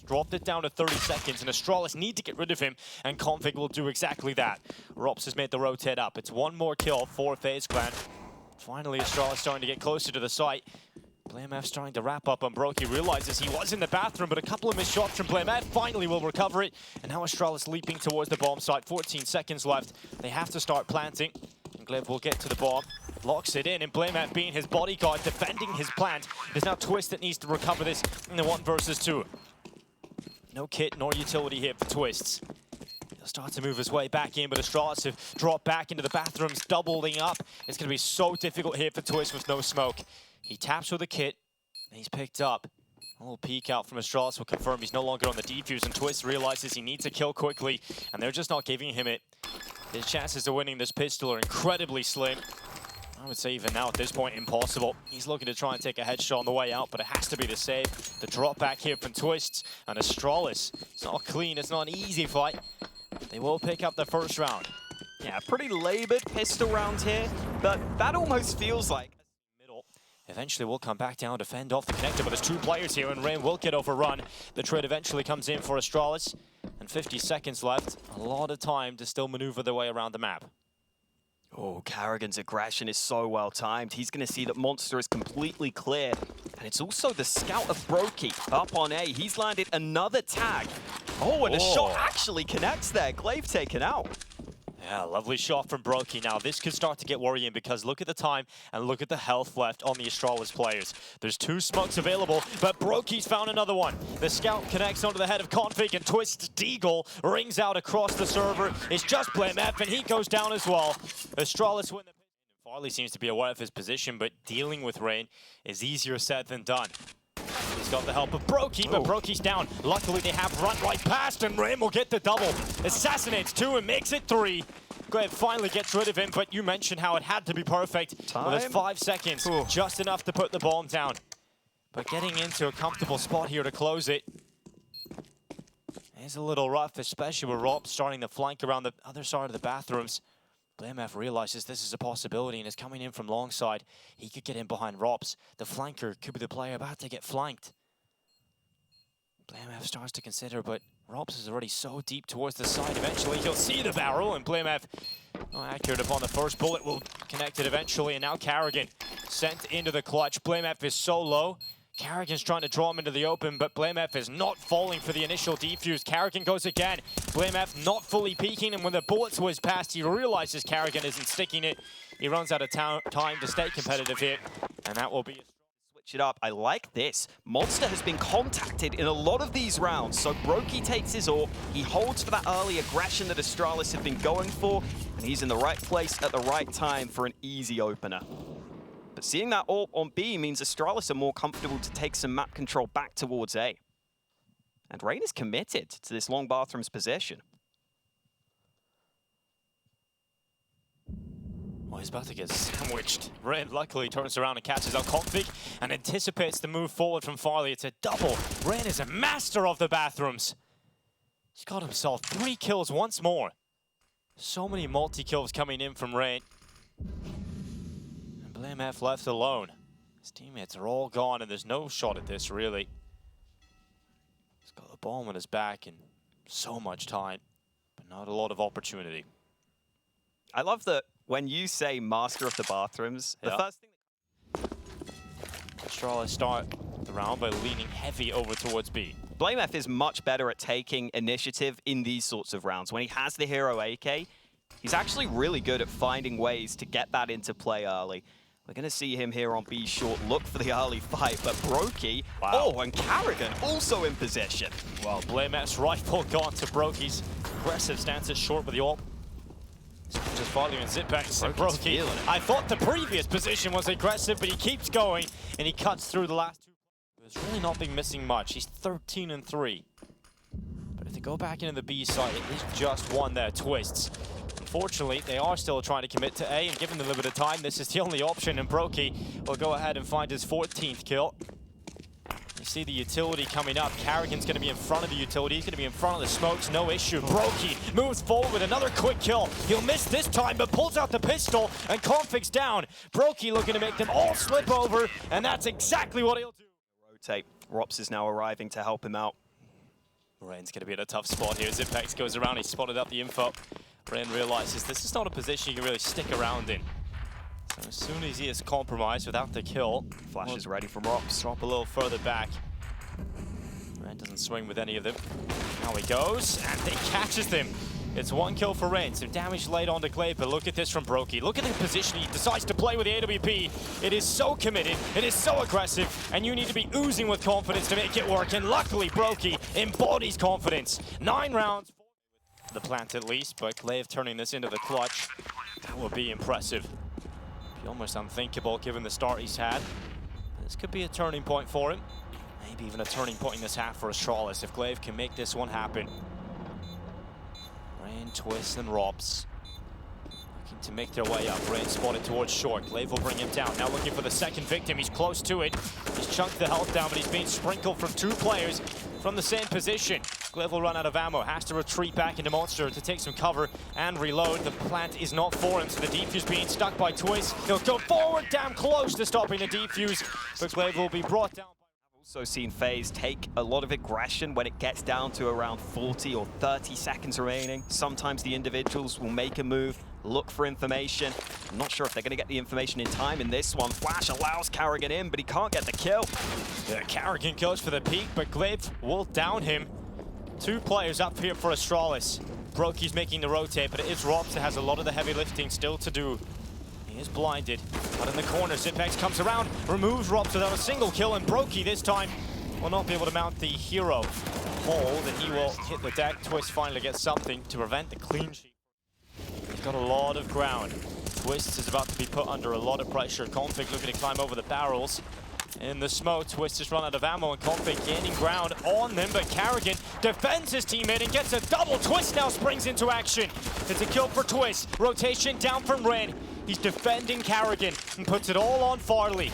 Dropped it down to 30 seconds, and Astralis need to get rid of him, and Config will do exactly that. Rops has made the rotate up. It's one more kill for FaZe Clan. Finally, Astralis starting to get closer to the site. BlameF starting to wrap up on Brokey. Realizes he was in the bathroom, but a couple of missed shots from BlameF finally will recover it. And now Astralis leaping towards the bomb site. 14 seconds left. They have to start planting. And Glaive will get to the bomb. Locks it in, and BlameF being his bodyguard, defending his plant. There's now Twist that needs to recover this in the 1 versus 2. No kit nor utility here for Twists. He'll start to move his way back in, but Astralis have dropped back into the bathrooms, doubling up. It's going to be so difficult here for Twist with no smoke. He taps with a kit, and he's picked up. A little peek out from Astralis will confirm he's no longer on the defuse, and Twist realizes he needs to kill quickly, and they're just not giving him it. His chances of winning this pistol are incredibly slim. I would say even now at this point, impossible. He's looking to try and take a headshot on the way out, but it has to be the save. The drop back here from Twists and Astralis. It's not clean, it's not an easy fight. They will pick up the first round. Yeah, pretty labored pistol round here, but that almost feels like... Middle. Eventually we'll come back down to fend off the connector, but there's 2 players here and Rain will get overrun. The trade eventually comes in for Astralis, and 50 seconds left. A lot of time to still maneuver their way around the map. Oh, Carrigan's aggression is so well timed. He's going to see that Monster is completely clear. And it's also the scout of Brokey up on A. He's landed another tag. Oh, and a shot actually connects there. Glaive taken out. Yeah, lovely shot from Brokey. Now, this could start to get worrying because look at the time and look at the health left on the Astralis players. There's 2 smokes available, but Brokey's found another one. The scout connects onto the head of Config, and Twist Deagle rings out across the server. It's just BlameF, and he goes down as well. Astralis win the pin. Farley seems to be aware of his position, but dealing with Rain is easier said than done. He's got the help of Brokey, but Brokey's down. Luckily, they have run right past, and Rain will get the double. Assassinates 2 and makes it 3. Glaive finally gets rid of him, but you mentioned how it had to be perfect. Well, there's 5 seconds, just enough to put the bomb down. But getting into a comfortable spot here to close it is a little rough, especially with Rob starting to flank around the other side of the bathrooms. BlameF realizes this is a possibility and is coming in from long side. He could get in behind Rops. The flanker could be the player about to get flanked. BlameF starts to consider, but Rops is already so deep towards the side. Eventually, he'll see the barrel, and BlameF, not accurate upon the first bullet, will connect it eventually. And now Carrigan sent into the clutch. BlameF is so low. Carrigan's trying to draw him into the open, but BlameF is not falling for the initial defuse. Carrigan goes again. BlameF not fully peeking, and when the bullets whiz past, he realizes Carrigan isn't sticking it. He runs out of time to stay competitive here, and that will be switch it up. I like this. Monster has been contacted in a lot of these rounds, so Brokey takes his AWP. He holds for that early aggression that Astralis have been going for, and he's in the right place at the right time for an easy opener. But seeing that AWP on B means Astralis are more comfortable to take some map control back towards A. And Rain is committed to this long bathroom's position. Well, he's about to get sandwiched. Rain luckily turns around and catches out Config and anticipates the move forward from Farley. It's a double. Rain is a master of the bathrooms. He's got himself 3 kills once more. So many multi-kills coming in from Rain. BlameF left alone. His teammates are all gone, and there's no shot at this, really. He's got the bomb on his back and so much time, but not a lot of opportunity. I love that when you say master of the bathrooms, the first thing Astralis start the round by leaning heavy over towards B. BlameF is much better at taking initiative in these sorts of rounds. When he has the hero AK, he's actually really good at finding ways to get that into play early. We're going to see him here on B short, look for the early fight, but Brokey, and Carrigan also in position. Well, BlameF's rifle gone to Brokey's aggressive stance at short with the AWP. Just following zip back to Brokey. I thought the previous position was aggressive, but he keeps going, and he cuts through the last 2. It's really not been missing much. He's 13 and 3. But if they go back into the B side, he's just won their Twists. Unfortunately, they are still trying to commit to A, and given the limited time, this is the only option, and Brokey will go ahead and find his 14th kill. You see the utility coming up. Carrigan's going to be in front of the utility. He's going to be in front of the smokes, no issue. Brokey moves forward with another quick kill. He'll miss this time, but pulls out the pistol, and Config's down. Brokey looking to make them all slip over, and that's exactly what he'll do. Rotate. Rops is now arriving to help him out. Rain's going to be in a tough spot here. Zipex goes around, he spotted up the info. Rain realizes this is not a position you can really stick around in. So as soon as he is compromised without the kill, Flash is ready from Rops. Drop a little further back. Rain doesn't swing with any of them. Now he goes, and he catches them. It's one kill for Rain. Some damage laid onto Glaive, but look at this from Brokey. Look at the position he decides to play with the AWP. It is so committed, it is so aggressive, and you need to be oozing with confidence to make it work. And luckily, Brokey embodies confidence. 9 rounds. The plant at least, but Glaive turning this into the clutch. That would be impressive. Be almost unthinkable given the start he's had. This could be a turning point for him. Maybe even a turning point in this half for Astralis if Glaive can make this one happen. Rain, Twist, and Robs looking to make their way up. Rain spotted towards short. Glaive will bring him down. Now looking for the second victim. He's close to it. He's chunked the health down, but he's being sprinkled from 2 players from the same position. Glaive will run out of ammo. Has to retreat back into Monster to take some cover and reload. The plant is not for him, so the defuse being stuck by Twist. He'll go forward, damn close to stopping the defuse, but Glaive will be brought down. Also seen FaZe take a lot of aggression when it gets down to around 40 or 30 seconds remaining. Sometimes the individuals will make a move, look for information. I'm not sure if they're going to get the information in time in this one. Flash allows Carrigan in, but he can't get the kill. Yeah, Carrigan goes for the peak, but Glaive will down him. 2 players up here for Astralis. Brokey's making the rotate, but it is Robs that has a lot of the heavy lifting still to do. He is blinded, but in the corner, Zipex comes around, removes Robs without a single kill, and Brokey this time will not be able to mount the hero hold, and he will hit the deck. Twist finally gets something to prevent the clean sheet. He's got a lot of ground. Twist is about to be put under a lot of pressure. Config looking to climb over the barrels. In the smoke, Twist has run out of ammo, and Config gaining ground on them, but Carrigan defends his teammate and gets a double. Twist now springs into action. It's a kill for Twist. Rotation down from Rain. He's defending Carrigan and puts it all on Farley.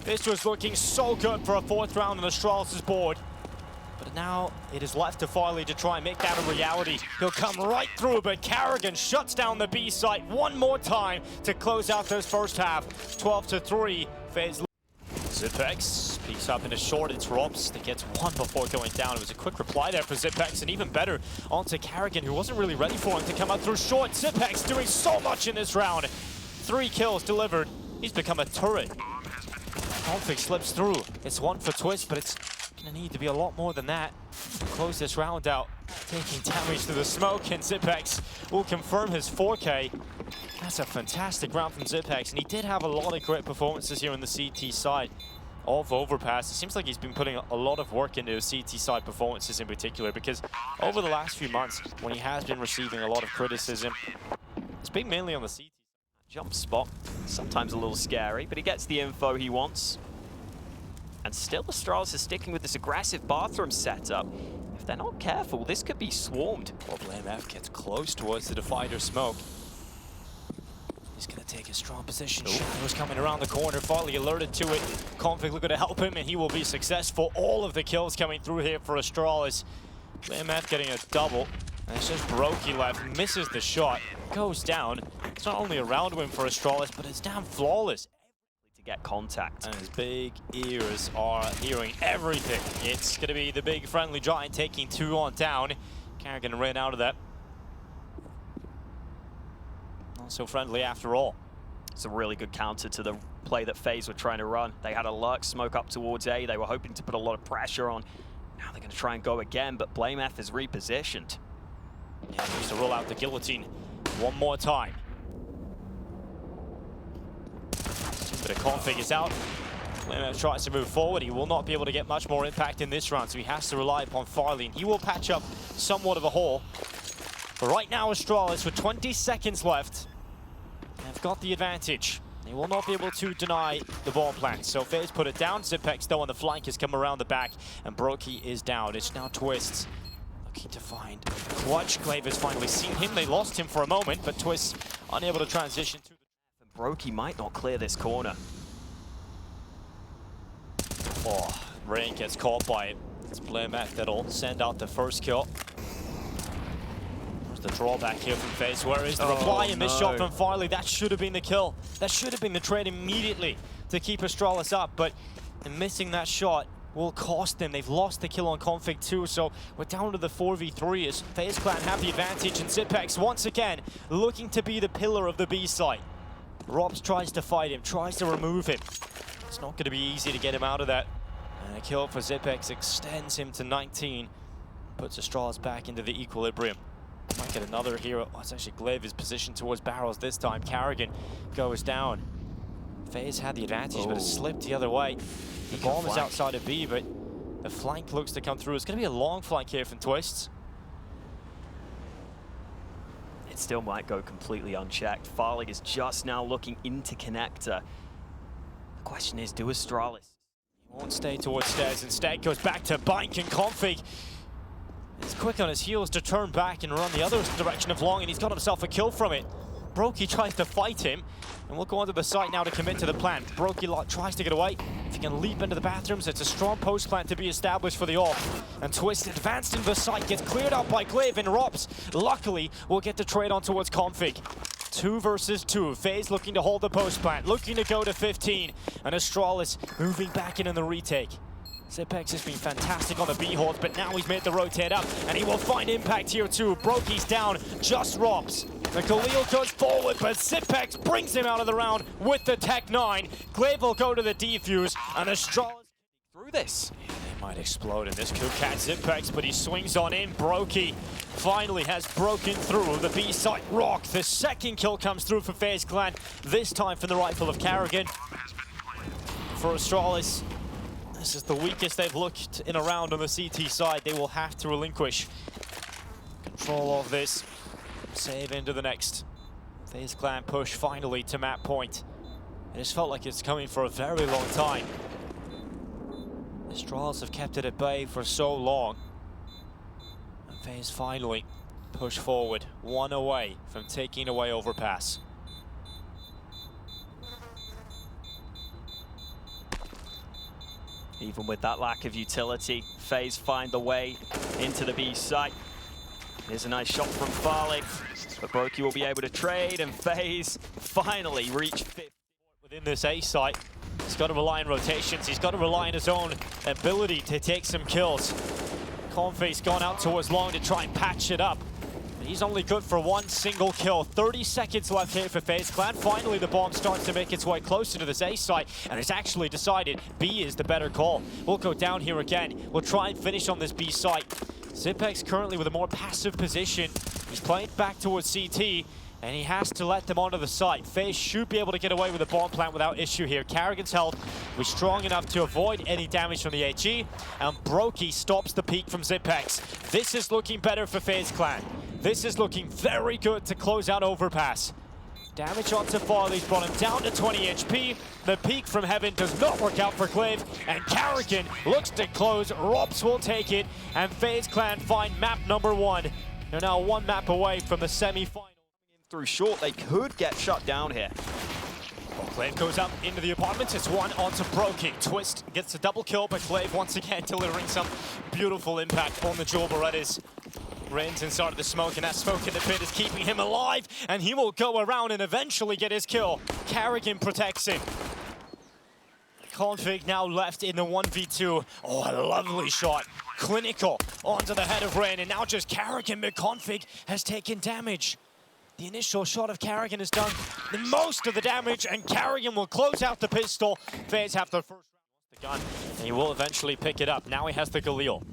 This was looking so good for a 4th round on Astralis' board. But now it is left to Farley to try and make that a reality. He'll come right through, but Carrigan shuts down the B site one more time to close out this first half. 12-3, FaZe. Zipex peeks up into short. It's Robs that gets one before going down. It was a quick reply there for Zipex, and even better onto Carrigan, who wasn't really ready for him to come out through short. Zipex doing so much in this round. 3 kills delivered. He's become a turret. Config slips through. It's 1 for Twist, but it's gonna need to be a lot more than that to close this round out. Taking damage through the smoke, and Zipex will confirm his 4K. That's a fantastic round from Zipex, and he did have a lot of great performances here on the CT side of Overpass. It seems like he's been putting a lot of work into his CT side performances in particular, because over the last few months, when he has been receiving a lot of criticism, it's been mainly on the CT. Jump spot, sometimes a little scary, but he gets the info he wants. And still Astralis is sticking with this aggressive bathroom setup. If they're not careful, this could be swarmed. Well, BlameF gets close towards the Divider smoke. He's going to take a strong position. Shadow's coming around the corner. Farley alerted to it. Config looking to help him, and he will be successful. All of the kills coming through here for Astralis. BlameF getting a double. And it's just Brokey left. Misses the shot. Goes down. It's not only a round win for Astralis, but it's damn flawless. To get contact. And his big ears are hearing everything. It's going to be the big friendly giant taking 2 on down. Carrigan ran out of that. Not so friendly after all. It's a really good counter to the play that FaZe were trying to run. They had a lurk smoke up towards A. They were hoping to put a lot of pressure on. Now they're going to try and go again, but BlameF is repositioned. Yeah, he needs to roll out the guillotine one more time. But a Config is out. BlameF tries to move forward. He will not be able to get much more impact in this round, so he has to rely upon Farley, and he will patch up somewhat of a hole. But right now, Astralis, with 20 seconds left, have got the advantage. They will not be able to deny the ball plant. So FaZe put it down. Zipex, though, on the flank has come around the back, and Brokey is down. It's now Twist looking to find Clutch. Glaive has finally seen him. They lost him for a moment, but Twist unable to transition to the... Brokey might not clear this corner. Oh, Rain gets caught by it. It's BlameF that'll send out the first kill. There's the drawback here from FaZe. Where is the reply in this shot from Farley? That should have been the kill. That should have been the trade immediately to keep Astralis up, but in missing that shot, will cost them. They've lost the kill on Config too, so we're down to the 4v3 as FaZe Clan have the advantage, and Zipex once again looking to be the pillar of the B site. Robs tries to fight him, tries to remove him. It's not going to be easy to get him out of that. And a kill for Zipex extends him to 19, puts Astralis back into the equilibrium. Might get another here. Oh, it's actually Glaive is positioned towards barrels this time. Karrigan goes down. FaZe had the advantage, but it slipped the other way. The bomb is outside of B, but the flank looks to come through. It's going to be a long flank here from Twists. It still might go completely unchecked. Farlig is just now looking into connector. The question is, do Astralis? He won't stay towards stairs. Instead, goes back to Bank, and Config is quick on his heels to turn back and run the other direction of Long, and he's got himself a kill from it. Brokey tries to fight him, and we'll go onto the site now to commit to the plant. Brokey tries to get away. If he can leap into the bathrooms, it's a strong post plant to be established for the off. And Twist advanced into the site, gets cleared out by Glaive, and Rops, luckily, will get the trade on towards Config. 2 versus 2. FaZe looking to hold the post plant, looking to go to 15, and Astralis moving back in the retake. Zipex has been fantastic on the B-holds, but now he's made the rotate up, and he will find impact here too. Brokey's down, just Robs. The Galil goes forward, but Zipex brings him out of the round with the Tech 9. Glaive will go to the defuse, and Astralis Through this. Yeah, they might explode in this coup cat Zipex, but he swings on in. Brokey finally has broken through the B site rock. The second kill comes through for FaZe Clan, this time from the rifle of Karrigan. For Astralis, this is the weakest they've looked in a round on the CT side. They will have to relinquish control of this. Save into the next. FaZe Clan push finally to map point. It has felt like it's coming for a very long time. Astralis have kept it at bay for so long. And FaZe finally push forward, one away from taking away overpass. Even with that lack of utility, FaZe find the way into the B site. Here's a nice shot from Farlig, but Brokey will be able to trade, and FaZe finally reach 5th. Within this A site, he's got to rely on rotations, he's got to rely on his own ability to take some kills. Config's gone out towards Long to try and patch it up. He's only good for one single kill. 30 seconds left here for FaZe Clan. Finally, the bomb starts to make its way closer to this A site, and it's actually decided B is the better call. We'll go down here again. We'll try and finish on this B site. Zipex currently with a more passive position. He's playing back towards CT, and he has to let them onto the site. FaZe should be able to get away with the bomb plant without issue here. Karrigan's health was strong enough to avoid any damage from the HE, and Brokey stops the peak from Zipex. This is looking better for FaZe Clan. This is looking very good to close out overpass. Damage onto Farlig's brought him down to 20 HP. The peak from heaven does not work out for Glaive, and Karrigan looks to close. Rops will take it, and FaZe Clan find map number 1. They're now one map away from the semi-final. Through short, they could get shut down here. Glaive goes up into the apartments. It's one onto Brokey. Twist gets a double kill, but Glaive once again delivering some beautiful impact on the Jewel Berettas. Rains inside of the smoke, and that smoke in the pit is keeping him alive, and he will go around and eventually get his kill. Karrigan protects him. Config now left in the 1v2. Oh, a lovely shot. Clinical onto the head of Rain, and now just Karrigan, but Config has taken damage. The initial shot of Karrigan has done the most of the damage, and Karrigan will close out the pistol. FaZe have the first round the gun, and he will eventually pick it up. Now he has the Galil.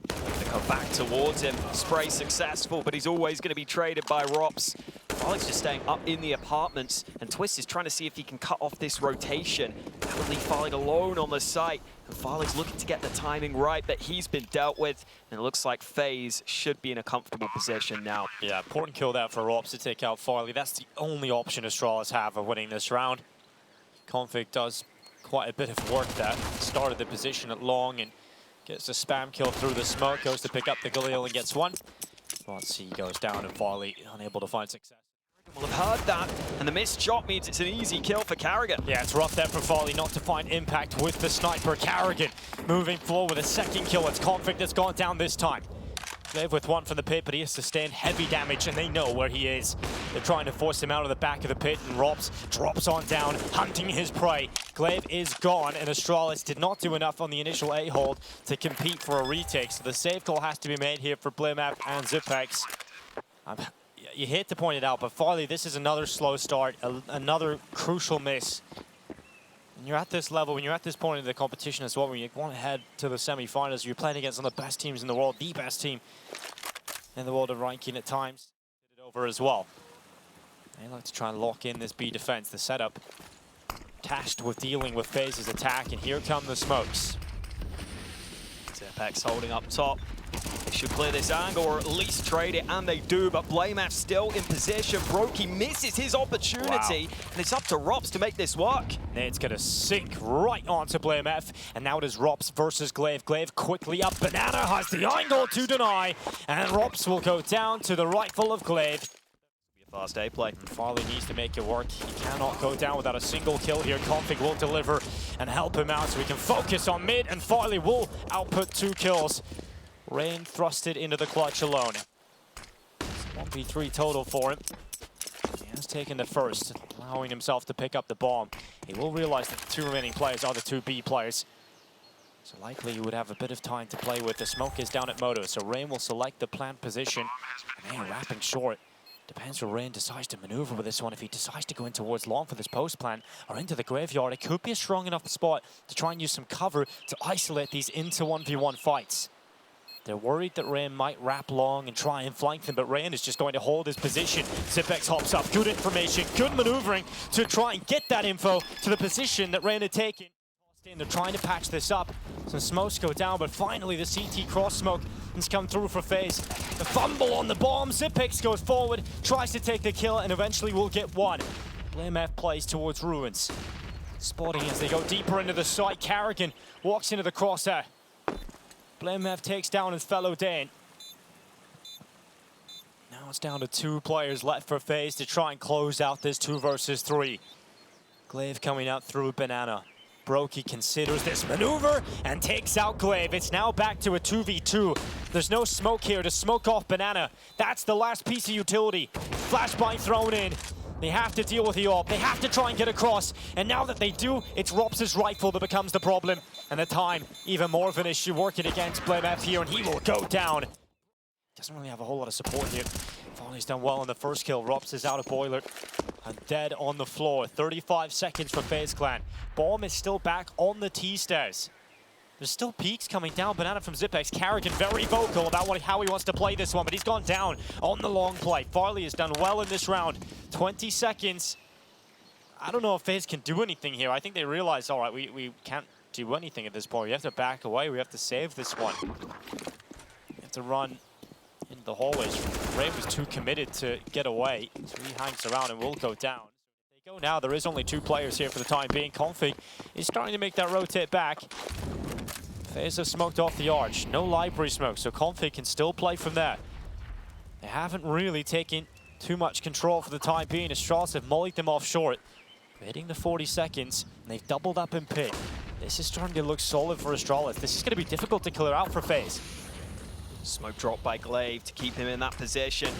They go back towards him. Spray successful, but he's always going to be traded by Rops. Farlig's just staying up in the apartments, and Twist is trying to see if he can cut off this rotation. That would leave Farlig alone on the site, and Farlig's looking to get the timing right, but he's been dealt with, and it looks like FaZe should be in a comfortable position now. Yeah, important kill that for Rops to take out Farlig. That's the only option Astralis have of winning this round. Config does quite a bit of work that started the position at Long, and gets a spam kill through the smoke, goes to pick up the Galil and gets one. Once he goes down, and Farlig unable to find success. We'll have heard that, and the missed shot means it's an easy kill for Karrigan. Yeah, it's rough there for Farlig not to find impact with the sniper. Karrigan moving forward with a second kill. It's Config that's gone down this time. Glaive with one from the pit, but he has sustained heavy damage, and they know where he is. They're trying to force him out of the back of the pit, and Rops drops on down, hunting his prey. Glaive is gone, and Astralis did not do enough on the initial A-hold to compete for a retake, so the save call has to be made here for Blimap and Zipex. You hate to point it out, but Farley, this is another slow start, another crucial miss. When you're at this level, when you're at this point in the competition as well, when you want to head to the semi-finals, you're playing against one of the best teams in the world, the best team in the world of ranking at times. Did it over as well. They like to try and lock in this B defense. The setup tasked with dealing with FaZe's attack, and here come the smokes. Zipex holding up top. They should clear this angle or at least trade it, and they do, but Blamaf still in position. Brokey misses his opportunity, and it's up to Rops to make this work. It's going to sink right onto Blamaf, and now it is Rops versus Glaive. Glaive quickly up, Banana has the angle to deny, and Rops will go down to the rifle of Glaive. Fast A play. Farley needs to make it work. He cannot go down without a single kill here. Config will deliver and help him out so we can focus on mid, and Farley will output 2 kills. Rain thrusted into the clutch alone. It's 1v3 total for him. He has taken the first, allowing himself to pick up the bomb. He will realize that the 2 remaining players are the 2 B players. So likely he would have a bit of time to play with. The smoke is down at Moto, so Rain will select the plant position. And they're wrapping short. Depends where Rain decides to maneuver with this one. If he decides to go in towards long for this post plant or into the graveyard, it could be a strong enough spot to try and use some cover to isolate these into 1v1 fights. They're worried that Rain might wrap long and try and flank them, but Rain is just going to hold his position. Zipex hops up, good information, good maneuvering to try and get that info to the position that Rain had taken. They're trying to patch this up. Some smokes go down, but finally the CT cross smoke has come through for FaZe. The fumble on the bomb, Zipex goes forward, tries to take the kill, and eventually will get one. Blamaf plays towards Ruins. Spotting as they go deeper into the site, Carrigan walks into the crosshair. Blamaf takes down his fellow Dane. Now it's down to 2 players left for FaZe to try and close out this 2 versus 3. Glaive coming out through Banana. Brokey considers this maneuver and takes out Glaive. It's now back to a 2v2. There's no smoke here to smoke off Banana. That's the last piece of utility. Flashbang thrown in. They have to deal with the AWP. They have to try and get across. And now that they do, it's Rops' rifle that becomes the problem. And the time, even more of an issue working against Blamaf here, and he will go down. Doesn't really have a whole lot of support here. Farley's done well on the first kill. Rops is out of boiler and dead on the floor. 35 seconds for FaZe Clan. Bomb is still back on the T-stairs. There's still peaks coming down. Banana from Zipex. Carrigan very vocal about how he wants to play this one, but he's gone down on the long play. Farley has done well in this round. 20 seconds. I don't know if FaZe can do anything here. I think they realize, all right, we can't do anything at this point. We have to back away. We have to save this one. We have to run into the hallways. Ray was too committed to get away, so he hangs around and will go down. If they go now, there is only 2 players here for the time being. Config is starting to make that rotate back. FaZe have smoked off the arch. No library smoke, so Config can still play from there. They haven't really taken too much control for the time being. Astralis have mollied them off short. We're hitting the 40 seconds, and they've doubled up in pit. This is starting to look solid for Astralis. This is going to be difficult to clear out for FaZe. Smoke drop by Glaive to keep him in that position.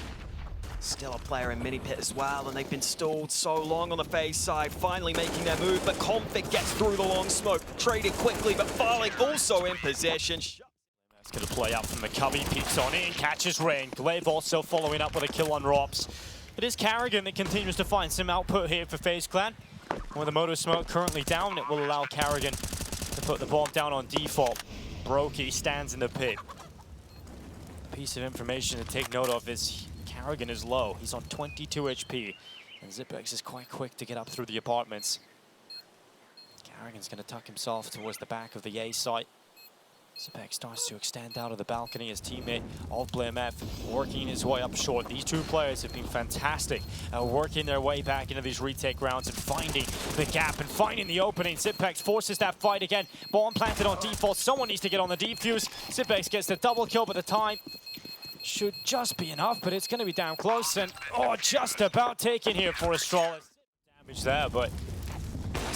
Still a player in mini pit as well, and they've been stalled so long on the FaZe side, finally making their move, but Config gets through the long smoke, traded quickly, but Farley also in position. That's going to play out from the cubby, peeks on in, catches Rain. Glaive also following up with a kill on Rops. It is Carrigan that continues to find some output here for FaZe Clan. With the motor smoke currently down, it will allow Carrigan to put the bomb down on default. Brokey stands in the pit. Piece of information to take note of is Carrigan is low. He's on 22 HP, and Zipex is quite quick to get up through the apartments. Carrigan's going to tuck himself towards the back of the A site. Zipex starts to extend out of the balcony. His teammate of Blamaf working his way up short. These 2 players have been fantastic at working their way back into these retake rounds and finding the gap and finding the opening. Zipex forces that fight again. Bomb planted on default. Someone needs to get on the defuse. Zipex gets the double kill, but the time should just be enough, but it's going to be down close, and just about taken here for Astralis. Damage there, but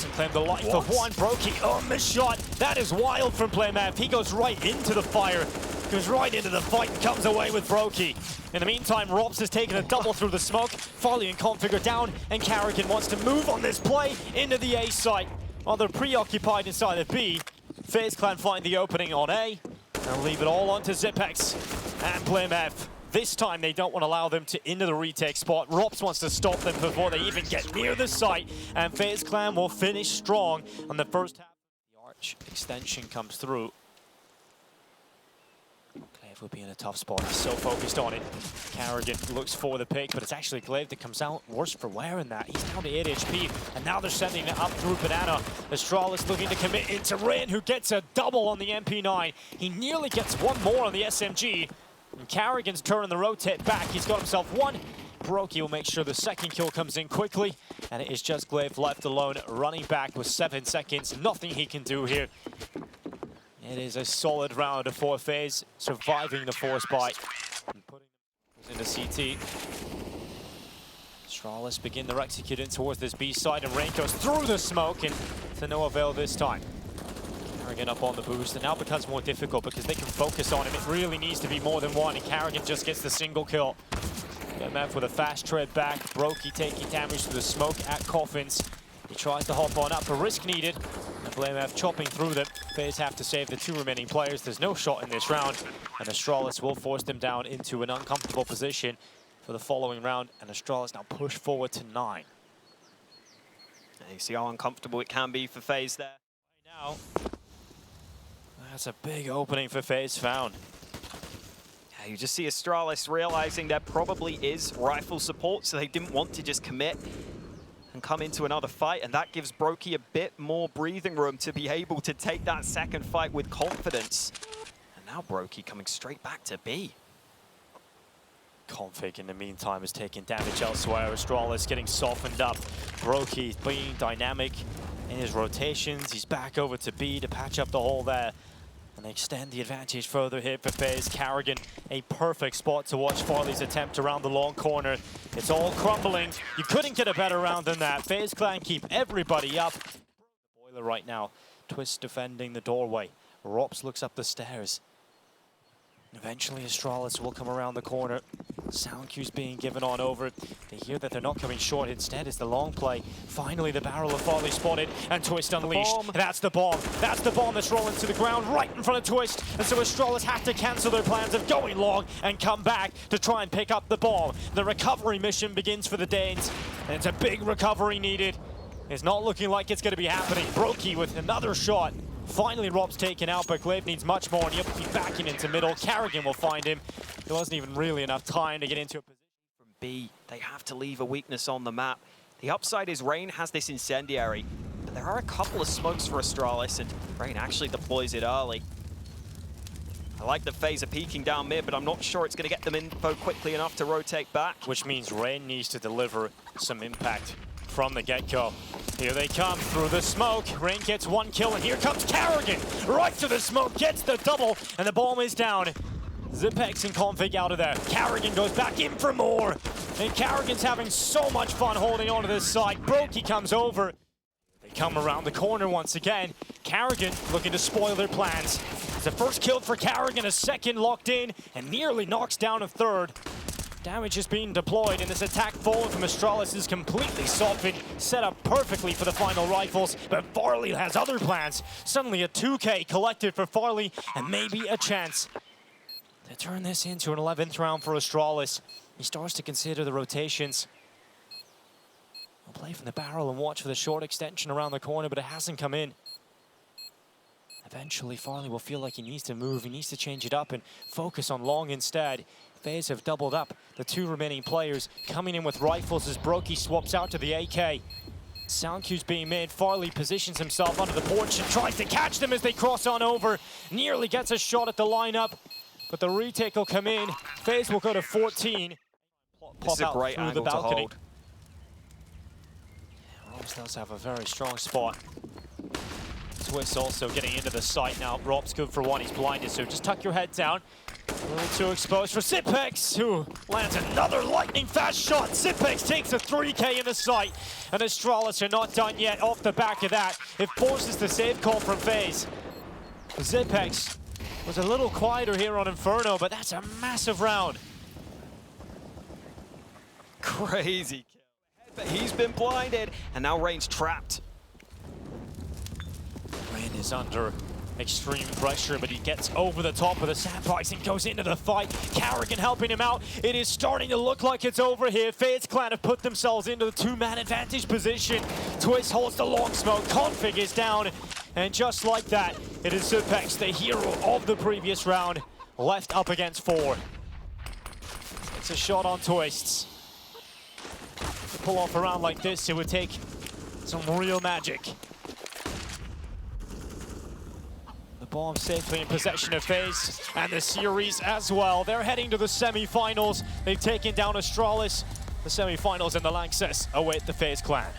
doesn't claim the life of one. Brokey, missed shot. That is wild from Blamaf. He goes right into the fire. goes right into the fight and comes away with Brokey. In the meantime, Robs has taken a double through the smoke. Farley and Config are down, and Carrigan wants to move on this play into the A site. While they're preoccupied inside of B, FaZe Clan find the opening on A, and leave it all onto Zipex and BlameF. This time they don't want to allow them to into the retake spot. Robs wants to stop them before they even get near the site, and FaZe Clan will finish strong on the first half. The arch extension comes through. Glaive will be in a tough spot. He's so focused on it. Carrigan looks for the pick, but it's actually Glaive that comes out worse for wear in that. He's down to 8 HP, and now they're sending it up through Banana. Astralis looking to commit into Rain, who gets a double on the MP9. He nearly gets one more on the SMG. And Carrigan's turning the rotate back. He's got himself one. Brokey will make sure the second kill comes in quickly. And it is just Glaive left alone, running back with 7 seconds. Nothing he can do here. It is a solid round for FaZe, surviving the force bite and putting them into CT. Astralis begin their executing towards this B side, and Rain goes through the smoke, and to no avail this time. Carrigan up on the boost, and now becomes more difficult because they can focus on him. It really needs to be more than one, and Carrigan just gets the single kill. MF with a fast tread back. Brokey taking damage to the smoke at Coffins. He tries to hop on up, but risk needed. And BlameF chopping through them. FaZe have to save the 2 remaining players. There's no shot in this round, and Astralis will force them down into an uncomfortable position for the following round, and Astralis now push forward to 9. You see how uncomfortable it can be for FaZe there. Right now, that's a big opening for FaZe found. You just see Astralis realizing there probably is rifle support, so they didn't want to just commit and come into another fight, and that gives Brokey a bit more breathing room to be able to take that second fight with confidence. And now Brokey coming straight back to B. Config in the meantime is taking damage elsewhere. Astralis getting softened up. Brokey being dynamic in his rotations. He's back over to B to patch up the hole there. And they extend the advantage further here for FaZe. Carrigan, a perfect spot to watch Farley's attempt around the long corner. It's all crumbling. You couldn't get a better round than that. FaZe Clan keep everybody up. Boiler right now. Twist defending the doorway. Rops looks up the stairs. Eventually Astralis will come around the corner. Sound cues being given on over. They hear that they're not coming short. Instead, it's the long play. Finally, the barrel of Farley spotted, and Twist unleashed. That's the bomb. That's the bomb that's rolling to the ground right in front of Twist. And so Astralis have to cancel their plans of going long and come back to try and pick up the bomb. The recovery mission begins for the Danes, and it's a big recovery needed. It's not looking like it's going to be happening. Brokey with another shot. Finally, Rob's taken out, but Glaive needs much more, and he'll be backing into middle. Carrigan will find him. There wasn't even really enough time to get into a position. From B, they have to leave a weakness on the map. The upside is Rain has this incendiary, but there are a couple of smokes for Astralis, and Rain actually deploys it early. I like that FaZe are peeking down mid, but I'm not sure it's going to get them info quickly enough to rotate back. Which means Rain needs to deliver some impact from the get-go. Here they come through the smoke. Rain gets 1 kill, and here comes Carrigan. Right to the smoke, gets the double, and the bomb is down. Zipex and Config out of there. Carrigan goes back in for more. And Carrigan's having so much fun holding on to this side. Brokey comes over. They come around the corner once again. Carrigan looking to spoil their plans. It's the first kill for Carrigan, a second locked in, and nearly knocks down a third. Damage is being deployed, and this attack forward from Astralis is completely softened, set up perfectly for the final rifles, but Farley has other plans. Suddenly a 2K collected for Farley, and maybe a chance to turn this into an 11th round for Astralis. He starts to consider the rotations. He'll play from the barrel and watch for the short extension around the corner, but it hasn't come in. Eventually, Farley will feel like he needs to move, he needs to change it up and focus on long instead. FaZe have doubled up the 2 remaining players, coming in with rifles as Brokey swaps out to the AK. Sound cues being made. Farley positions himself under the porch and tries to catch them as they cross on over. Nearly gets a shot at the lineup, but the retake will come in. FaZe will go to 14. This is a great angle to hold. Robs does have a very strong spot. Twist also getting into the site now. Rob's good for 1, he's blinded, so just tuck your head down. A little too exposed for Zipex, who lands another lightning fast shot. Zipex takes a 3K in the site, and Astralis are not done yet off the back of that. It forces the save call from FaZe. Zipex Was a little quieter here on Inferno, but that's a massive round. Crazy kill. But he's been blinded, and now Rain's trapped. Rain is under extreme pressure, but he gets over the top of the sandbags and goes into the fight. Carrigan helping him out. It is starting to look like it's over here. FaZe Clan have put themselves into the two-man advantage position. Twist holds the long smoke. Config is down. And just like that, it is Zupex, the hero of the previous round, left up against 4. It's a shot on Twists. To pull off a round like this, it would take some real magic. The bomb safely in possession of FaZe, and the series as well. They're heading to the semi-finals. They've taken down Astralis. The semi-finals and the Lanxess await the FaZe Clan.